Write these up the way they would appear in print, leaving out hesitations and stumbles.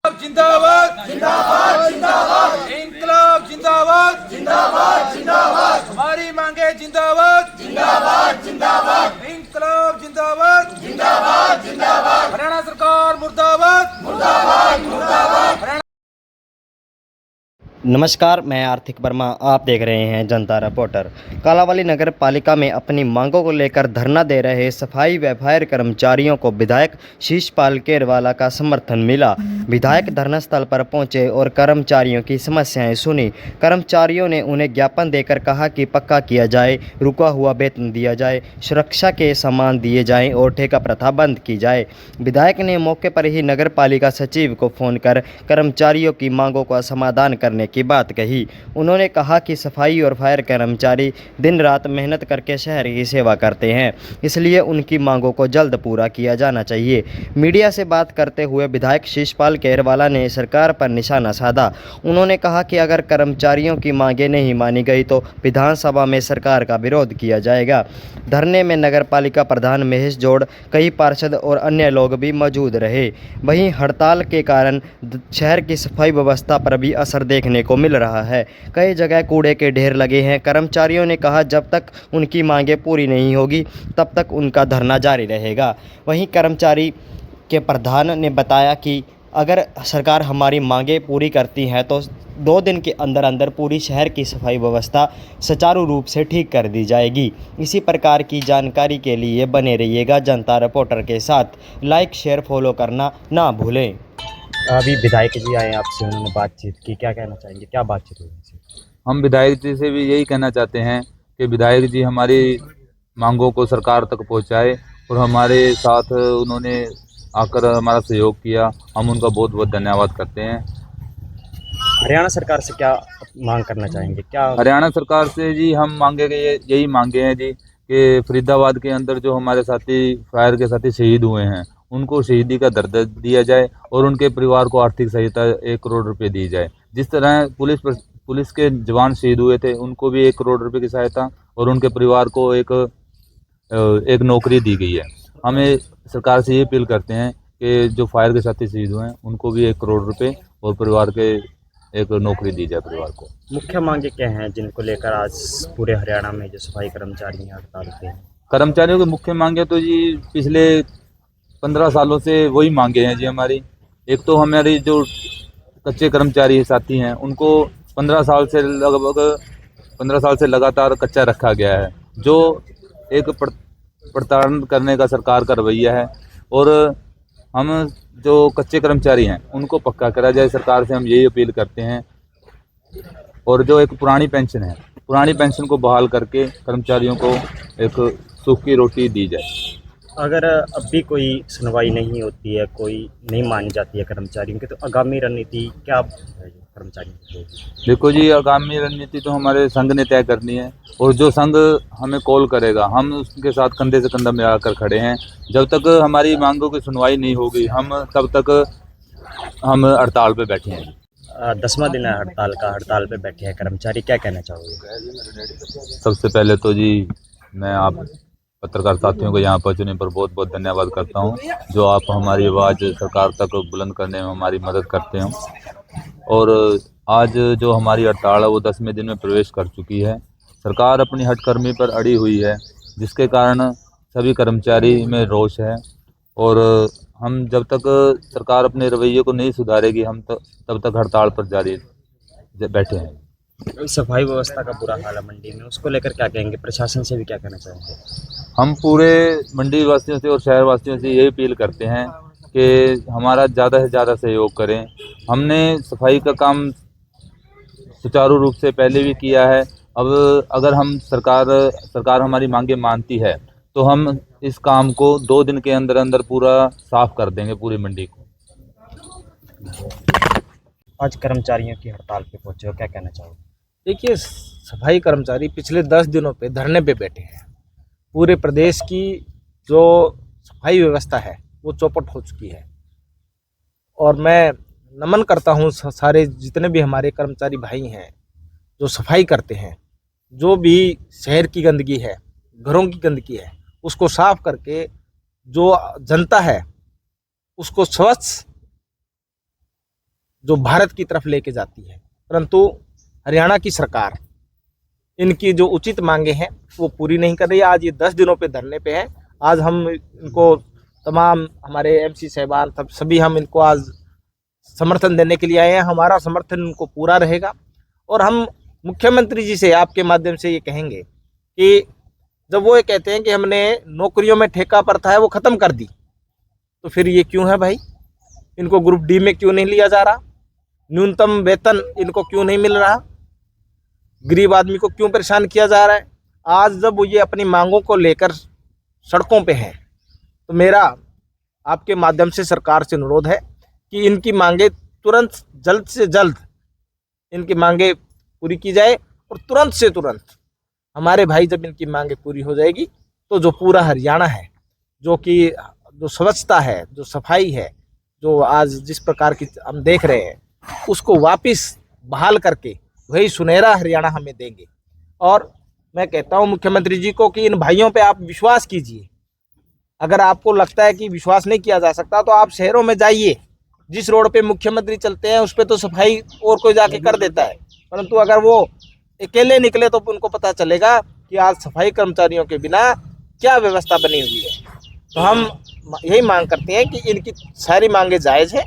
जिंदाबाद जिंदाबाद जिंदाबाद, इंकलाब जिंदाबाद जिंदाबाद जिंदाबाद, हमारी मांगे जिंदाबाद जिंदाबाद जिंदाबाद, इंकलाब जिंदाबाद जिंदाबाद जिंदाबाद, हरियाणा सरकार मुर्दाबाद मुर्दाबाद मुर्दाबाद। नमस्कार, मैं आर्थिक वर्मा, आप देख रहे हैं जनता रिपोर्टर। कालांवाली नगर पालिका में अपनी मांगों को लेकर धरना दे रहे सफाई व फायर कर्मचारियों को विधायक शीशपाल केरवाला का समर्थन मिला। विधायक धरना स्थल पर पहुंचे और कर्मचारियों की समस्याएं सुनी। कर्मचारियों ने उन्हें ज्ञापन देकर कहा कि पक्का किया जाए, रुका हुआ वेतन दिया जाए, सुरक्षा के सामान दिए जाएं और ठेका प्रथा बंद की जाए। विधायक ने मौके पर ही नगर पालिका सचिव को फोन कर कर्मचारियों की मांगों का समाधान करने की बात कही। उन्होंने कहा कि सफाई और फायर कर्मचारी दिन रात मेहनत करके शहर की सेवा करते हैं, इसलिए उनकी मांगों को जल्द पूरा किया जाना चाहिए। मीडिया से बात करते हुए विधायक शीशपाल केरवाला ने सरकार पर निशाना साधा। उन्होंने कहा कि अगर कर्मचारियों की मांगें नहीं मानी गई तो विधानसभा में सरकार का विरोध किया जाएगा। धरने में नगर पालिका प्रधान महेश जोड़, कई पार्षद और अन्य लोग भी मौजूद रहे। वहीं हड़ताल के कारण शहर की सफाई व्यवस्था पर भी असर देखने को मिल रहा है। कई जगह कूड़े के ढेर लगे हैं। कर्मचारियों ने कहा जब तक उनकी मांगें पूरी नहीं होगी तब तक उनका धरना जारी रहेगा। वहीं कर्मचारी के प्रधान ने बताया कि अगर सरकार हमारी मांगें पूरी करती है तो 2 दिन के अंदर अंदर पूरी शहर की सफाई व्यवस्था सुचारू रूप से ठीक कर दी जाएगी। इसी प्रकार की जानकारी के लिए बने रहिएगा जनता रिपोर्टर के साथ। लाइक, शेयर, फॉलो करना ना भूलें। अभी विधायक जी आए आपसे, उन्होंने बातचीत की, क्या कहना चाहेंगे, क्या बातचीत हुई उनसे? हम विधायक जी से भी यही कहना चाहते हैं कि विधायक जी हमारी मांगों को सरकार तक पहुंचाए और हमारे साथ उन्होंने आकर हमारा सहयोग किया। हम उनका बहुत बहुत धन्यवाद करते हैं। हरियाणा सरकार से क्या मांग करना चाहेंगे? क्या हरियाणा सरकार से जी हम यही मांगे हैं जी कि फरीदाबाद के अंदर जो हमारे साथी फायर के साथी शहीद हुए हैं उनको शहीदी का दर्जा दिया जाए और उनके परिवार को आर्थिक सहायता 1 करोड़ रुपए दी जाए। जिस तरह पुलिस के जवान शहीद हुए थे उनको भी 1 करोड़ रुपए की सहायता और उनके परिवार को एक नौकरी दी गई है। हमें सरकार से ये अपील करते हैं कि जो फायर के साथी शहीद हुए हैं उनको भी 1 करोड़ रुपए और परिवार के एक नौकरी दी जाए परिवार को। मुख्य मांगे क्या हैं जिनको लेकर आज पूरे हरियाणा में जो सफाई कर्मचारी हैं हड़ताल पे हैं? कर्मचारियों की मुख्य मांगे तो जी पिछले 15 सालों से वही मांगे हैं जी हमारी। एक तो हमारी जो कच्चे कर्मचारी साथी हैं उनको 15 साल से लगातार कच्चा रखा गया है, जो एक प्रताड़न करने का सरकार का रवैया है। और हम जो कच्चे कर्मचारी हैं उनको पक्का करा जाए, सरकार से हम यही अपील करते हैं। और जो एक पुरानी पेंशन को बहाल करके कर्मचारियों को एक सूखी रोटी दी जाए। अगर अब भी कोई सुनवाई नहीं होती है, कोई नहीं मानी जाती है कर्मचारियों की, तो आगामी रणनीति क्या है कर्मचारियों की? देखो जी, आगामी रणनीति तो हमारे संघ ने तय करनी है और जो संघ हमें कॉल करेगा हम उसके साथ कंधे से कंधा मिलाकर खड़े हैं। जब तक हमारी मांगों की सुनवाई नहीं होगी तब तक हम हड़ताल पे बैठे हैं। 10वां दिन है हड़ताल का, हड़ताल पे बैठे हैं कर्मचारी, क्या कहना चाहोगे? सबसे पहले तो जी मैं आप पत्रकार साथियों को यहाँ पहुँचने पर बहुत बहुत धन्यवाद करता हूँ, जो आप हमारी आवाज़ सरकार तक बुलंद करने में हमारी मदद करते हैं। और आज जो हमारी हड़ताल है वो 10वें दिन में प्रवेश कर चुकी है। सरकार अपनी हठकर्मी पर अड़ी हुई है, जिसके कारण सभी कर्मचारी में रोष है। और हम जब तक सरकार अपने रवैये को नहीं सुधारेगी हम तब तक हड़ताल पर जारी बैठे हैं। सफाई व्यवस्था का बुरा हाल है मंडी में, उसको लेकर क्या कहेंगे? प्रशासन से भी क्या कहना चाहेंगे? हम पूरे मंडी वासियों से और शहर वासियों से यही अपील करते हैं कि हमारा ज़्यादा से ज़्यादा सहयोग करें। हमने सफाई का काम सुचारू रूप से पहले भी किया है। अब अगर हम सरकार हमारी मांगे मानती है तो हम इस काम को 2 दिन के अंदर अंदर पूरा साफ कर देंगे पूरी मंडी को। आज कर्मचारियों की हड़ताल पे पहुंचे हो, क्या कहना चाहोगे? देखिए, सफाई कर्मचारी पिछले 10 दिनों पे धरने पे बैठे हैं। पूरे प्रदेश की जो सफाई व्यवस्था है वो चौपट हो चुकी है और मैं नमन करता हूँ सारे जितने भी हमारे कर्मचारी भाई हैं जो सफाई करते हैं। जो भी शहर की गंदगी है, घरों की गंदगी है, उसको साफ करके जो जनता है उसको स्वच्छ जो भारत की तरफ लेके जाती है, परंतु हरियाणा की सरकार इनकी जो उचित मांगे हैं वो पूरी नहीं कर रही है। आज ये 10 दिनों पे धरने पे है। आज हम इनको तमाम हमारे एमसी साहबान तब सभी हम इनको आज समर्थन देने के लिए आए हैं। हमारा समर्थन उनको पूरा रहेगा और हम मुख्यमंत्री जी से आपके माध्यम से ये कहेंगे कि जब वो ये कहते हैं कि हमने नौकरियों में ठेका प्रथा है वो ख़त्म कर दी, तो फिर ये क्यों है भाई? इनको ग्रुप डी में क्यों नहीं लिया जा रहा? न्यूनतम वेतन इनको क्यों नहीं मिल रहा? गरीब आदमी को क्यों परेशान किया जा रहा है? आज जब वो ये अपनी मांगों को लेकर सड़कों पे हैं, तो मेरा आपके माध्यम से सरकार से अनुरोध है कि इनकी मांगे तुरंत जल्द से जल्द इनकी मांगे पूरी की जाए और तुरंत से तुरंत हमारे भाई जब इनकी मांगे पूरी हो जाएगी तो जो पूरा हरियाणा है, जो कि जो स्वच्छता है, जो सफाई है, जो आज जिस प्रकार की हम देख रहे हैं, उसको वापस बहाल करके वही सुनहरा हरियाणा हमें देंगे। और मैं कहता हूँ मुख्यमंत्री जी को कि इन भाइयों पे आप विश्वास कीजिए। अगर आपको लगता है कि विश्वास नहीं किया जा सकता तो आप शहरों में जाइए। जिस रोड पे मुख्यमंत्री चलते हैं उस पे तो सफाई और कोई जाके कर देता है, परंतु अगर वो अकेले निकले तो उनको पता चलेगा कि आज सफाई कर्मचारियों के बिना क्या व्यवस्था बनी हुई है। तो हम यही मांग करते हैं कि इनकी सारी मांगे जायज़ है।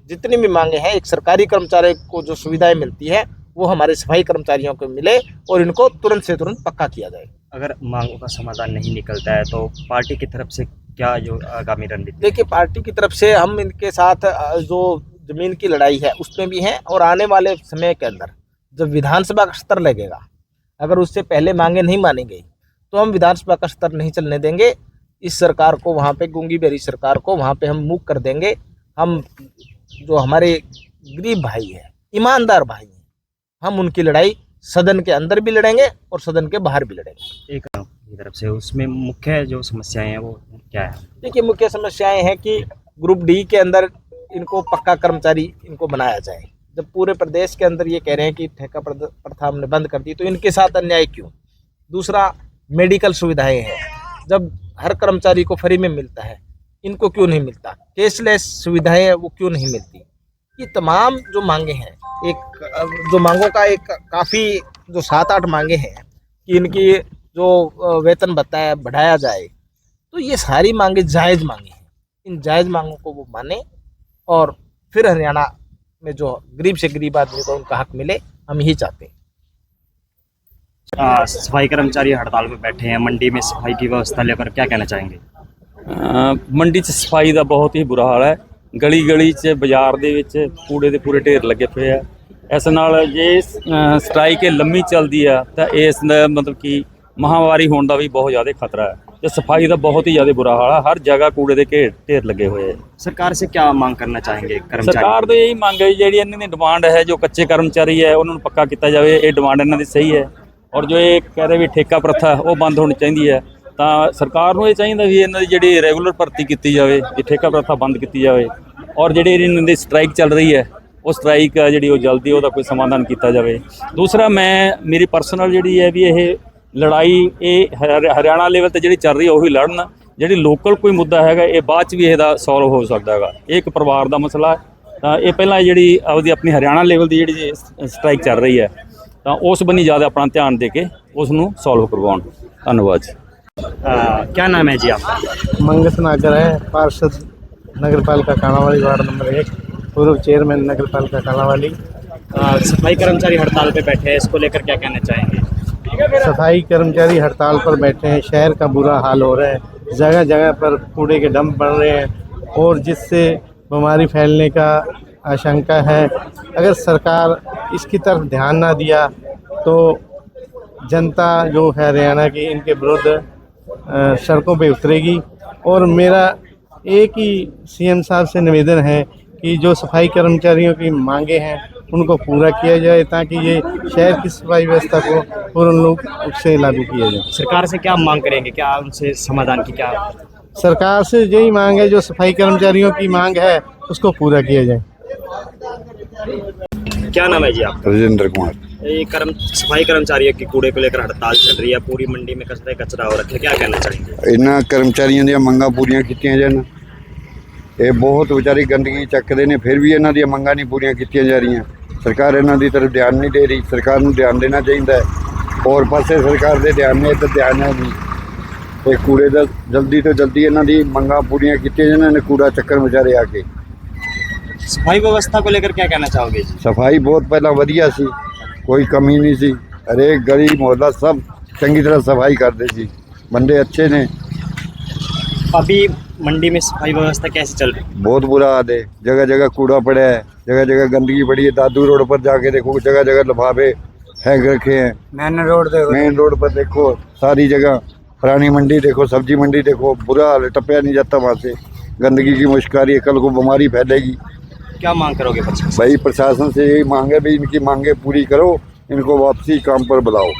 जितनी भी मांगे हैं, एक सरकारी कर्मचारी को जो सुविधाएं मिलती है वो हमारे सफाई कर्मचारियों को मिले और इनको तुरंत से तुरंत पक्का किया जाए। अगर मांगों का समाधान नहीं निकलता है तो पार्टी की तरफ से क्या जो आगामी रणनीति? देखिए, पार्टी की तरफ से हम इनके साथ जो ज़मीन की लड़ाई है उसमें भी हैं और आने वाले समय के अंदर जब विधानसभा का स्तर लगेगा, अगर उससे पहले मांगे नहीं मानी गई तो हम विधानसभा का स्तर नहीं चलने देंगे। इस सरकार को वहाँ पे, गूंगी बेरी सरकार को वहाँ पे हम मूक कर देंगे। हम जो हमारे गरीब भाई हैं, ईमानदार भाई हैं, हम उनकी लड़ाई सदन के अंदर भी लड़ेंगे और सदन के बाहर भी लड़ेंगे। एक की तरफ से उसमें मुख्य जो समस्याएं हैं वो क्या है? देखिए, मुख्य समस्याएं हैं कि ग्रुप डी के अंदर इनको पक्का कर्मचारी इनको बनाया जाए। जब पूरे प्रदेश के अंदर ये कह रहे हैं कि ठेका प्रथा हमने बंद कर दी, तो इनके साथ अन्याय क्यों? दूसरा, मेडिकल सुविधाएं हैं, जब हर कर्मचारी को फ्री में मिलता है, इनको क्यों नहीं मिलता? कैशलेस सुविधाएं वो क्यों नहीं मिलती? ये तमाम जो मांगे हैं, एक जो मांगों का एक काफ़ी जो 7-8 मांगे हैं कि इनकी जो वेतन बताया बढ़ाया जाए, तो ये सारी मांगे जायज़ मांगे हैं। इन जायज़ मांगों को वो माने और फिर हरियाणा में जो गरीब से गरीब आदमी को उनका हक मिले, हम यही चाहते हैं। सफाई कर्मचारी हड़ताल पर बैठे हैं, मंडी में सफाई की व्यवस्था लेकर क्या कहना चाहेंगे? ਮੰਡੀ 'ਚ ਸਫਾਈ ਦਾ ਬਹੁਤ ਹੀ ਬੁਰਾ ਹਾਲ ਹੈ। ਗਲੀ ਗਲੀ 'ਚ ਬਾਜ਼ਾਰ ਦੇ ਵਿੱਚ ਕੂੜੇ ਦੇ ਪੂਰੇ ਢੇਰ ਲੱਗੇ ਪਏ ਆ। ਇਸ ਨਾਲ ਜੇ ਸਟ੍ਰਾਈਕ ਲੰਮੀ ਚੱਲਦੀ ਆ ਤਾਂ ਇਸ ਦਾ ਮਤਲਬ ਕਿ ਮਹਾਂਮਾਰੀ ਹੋਣ ਦਾ ਵੀ ਬਹੁਤ ਜ਼ਿਆਦਾ ਖਤਰਾ ਹੈ ਤੇ ਸਫਾਈ ਦਾ ਬਹੁਤ ਹੀ ਜ਼ਿਆਦਾ ਬੁਰਾ ਹਾਲ ਹੈ। ਹਰ ਜਗ੍ਹਾ ਕੂੜੇ ਦੇ ਢੇਰ ਲੱਗੇ ਹੋਏ ਆ। सरकार से क्या मांग करना चाहेंगे कर्मचारी? ਸਰਕਾਰ ਤੋਂ ਇਹੀ ਮੰਗ ਹੈ ਜਿਹੜੀ ਇਹਨਾਂ ਦੀ ਡਿਮਾਂਡ ਹੈ, ਜੋ ਕੱਚੇ ਕਰਮਚਾਰੀ ਹੈ ਉਹਨਾਂ ਨੂੰ ਪੱਕਾ ਕੀਤਾ ਜਾਵੇ। ਇਹ ਡਿਮਾਂਡ ਇਹਨਾਂ ਦੀ ਸਹੀ ਹੈ ਔਰ ਜੋ ਇਹ ਕਹਿ ਰਹੇ ਵੀ ਠੇਕਾ ਪ੍ਰਥਾ ਉਹ ਬੰਦ ਹੋਣੀ ਚਾਹੀਦੀ ਹੈ। ਤਾਂ ਸਰਕਾਰ ਨੂੰ ਇਹ ਚਾਹੀਦਾ ਵੀ ਇਹਨਾਂ ਦੀ ਜਿਹੜੀ ਰੈਗੂਲਰ ਭਰਤੀ ਕੀਤੀ ਜਾਵੇ, ਇਹ ਠੇਕਾ ਪ੍ਰਥਾ ਬੰਦ ਕੀਤੀ ਜਾਵੇ ਔਰ ਜਿਹੜੀ ਇਹਨਾਂ ਦੀ ਸਟ੍ਰਾਈਕ ਚੱਲ ਰਹੀ ਹੈ ਉਹ ਸਟ੍ਰਾਈਕ ਆ ਜਿਹੜੀ ਉਹ ਜਲਦੀ ਉਹਦਾ ਕੋਈ ਸਮਾਧਾਨ ਕੀਤਾ ਜਾਵੇ। ਦੂਸਰਾ, ਮੇਰੀ ਪਰਸਨਲ ਜਿਹੜੀ ਹੈ ਵੀ ਇਹ ਲੜਾਈ ਇਹ ਹਰਿਆਣਾ ਲੈਵਲ ਤੇ ਜਿਹੜੀ ਚੱਲ ਰਹੀ ਹੈ ਉਹੀ ਲੜਨ। ਜਿਹੜੀ ਲੋਕਲ ਕੋਈ ਮੁੱਦਾ ਹੈਗਾ ਇਹ ਬਾਅਦ 'ਚ ਵੀ ਇਹਦਾ ਸੋਲਵ ਹੋ ਸਕਦਾ ਹੈਗਾ। ਇਹ ਇੱਕ ਪਰਿਵਾਰ ਦਾ ਮਸਲਾ ਹੈ, ਤਾਂ ਇਹ ਪਹਿਲਾਂ ਜਿਹੜੀ ਆਪਣੀ ਹਰਿਆਣਾ ਲੈਵਲ ਦੀ ਜਿਹੜੀ ਸਟ੍ਰਾਈਕ ਚੱਲ ਰਹੀ ਹੈ ਤਾਂ ਉਸ ਬੰਨੀ ਜ਼ਿਆਦਾ ਆਪਣਾ ਧਿਆਨ ਦੇ ਕੇ ਉਸ ਨੂੰ ਸੋਲਵ ਕਰਵਾਉਣ। ਧੰਨਵਾਦ ਜੀ। क्या नाम है जी आपका? मंगत नागर है, पार्षद नगर पालिका कालावाली वार्ड नंबर 1, पूर्व चेयरमैन नगर पालिका कालावाली। सफाई कर्मचारी हड़ताल पे बैठे हैं, इसको लेकर क्या कहना चाहेंगे? सफाई कर्मचारी हड़ताल पर बैठे हैं, शहर का बुरा हाल हो रहा है, जगह जगह पर कूड़े के डंप बन रहे हैं और जिससे बीमारी फैलने का आशंका है। अगर सरकार इसकी तरफ ध्यान ना दिया तो जनता जो है हरियाणा की इनके विरुद्ध सड़कों पे उतरेगी। और मेरा एक ही सीएम साहब से निवेदन है कि जो सफाई कर्मचारियों की मांगे हैं उनको पूरा किया जाए ताकि ये शहर की सफाई व्यवस्था को पूर्ण रूप से लागू किया जाए। सरकार से क्या मांग करेंगे? क्या उनसे समाधान की क्या? सरकार से यही मांग है, जो सफाई कर्मचारियों की मांग है उसको पूरा किया जाए। क्या नाम है जी आपका? राजेंद्र कुमार। ये सफाई कर्मचारियों की कूड़े को लेकर हड़ताल चल रही है, पूरी मंडी में कचरा हो रखा है, क्या कहना चाहेंगे? इन्होंने कर्मचारियों दी मंगां पूरियां कीतियां जान ਇਹ ਬਹੁਤ ਵਿਚਾਰੀ ਗੰਦਗੀ ਚੱਕਦੇ ਨੇ, ਫਿਰ ਵੀ ਇਹਨਾਂ ਦੀਆਂ ਮੰਗਾਂ ਨਹੀਂ ਪੂਰੀਆਂ ਕੀਤੀਆਂ ਜਾ ਰਹੀਆਂ। ਸਰਕਾਰ ਇਹਨਾਂ ਦੀ ਤਰਫ ਧਿਆਨ ਨਹੀਂ ਦੇ ਰਹੀ। ਸਰਕਾਰ ਨੂੰ ਧਿਆਨ ਦੇਣਾ ਚਾਹੀਦਾ ਹੈ। ਹੋਰ ਪਾਸੇ ਸਰਕਾਰ ਦੇ ਧਿਆਨ ਨੇ ਤਾਂ ਧਿਆਨ ਹੈ ਨਹੀਂ। ਇਹ ਕੂੜੇ ਦਾ ਜਲਦੀ ਤੋਂ ਜਲਦੀ ਇਹਨਾਂ ਦੀ ਮੰਗਾਂ ਪੂਰੀਆਂ ਕੀਤੀਆਂ ਜਾਣ। ਇਹਨਾਂ ਨੇ ਕੂੜਾ ਚੱਕਣ ਵਿਚਾਰੇ ਆ ਕੇ। सफाई व्यवस्था को लेकर क्या कहना चाहोगे जी? ਸਫਾਈ ਬਹੁਤ ਪਹਿਲਾਂ ਵਧੀਆ ਸੀ, ਕੋਈ ਕਮੀ ਨਹੀਂ ਸੀ। ਹਰੇਕ ਗਲੀ ਮੁਹੱਲਾ ਸਭ ਚੰਗੀ ਤਰ੍ਹਾਂ ਸਫਾਈ ਕਰਦੇ ਸੀ। ਬੰਦੇ ਅੱਛੇ ਨੇ। अभी मंडी में सफाई व्यवस्था कैसी चल रही है? बहुत बुरा हाल है। जगह जगह कूड़ा पड़ा है, जगह जगह गंदगी पड़ी है। दादू रोड पर जाके देखो, जगह जगह लिफाफे फेंक रखे हैं। मेन रोड पर देखो, सारी जगह। पुरानी मंडी देखो, सब्जी मंडी देखो, बुरा हाल है। टपया नहीं जाता वहाँ से। गंदगी की मुश्क आ रही है, कल को बीमारी फैलेगी। क्या मांग करोगे बच्चे? भाई प्रशासन से यही मांग है, भाई इनकी मांगे पूरी करो, इनको वापसी काम पर बुलाओ।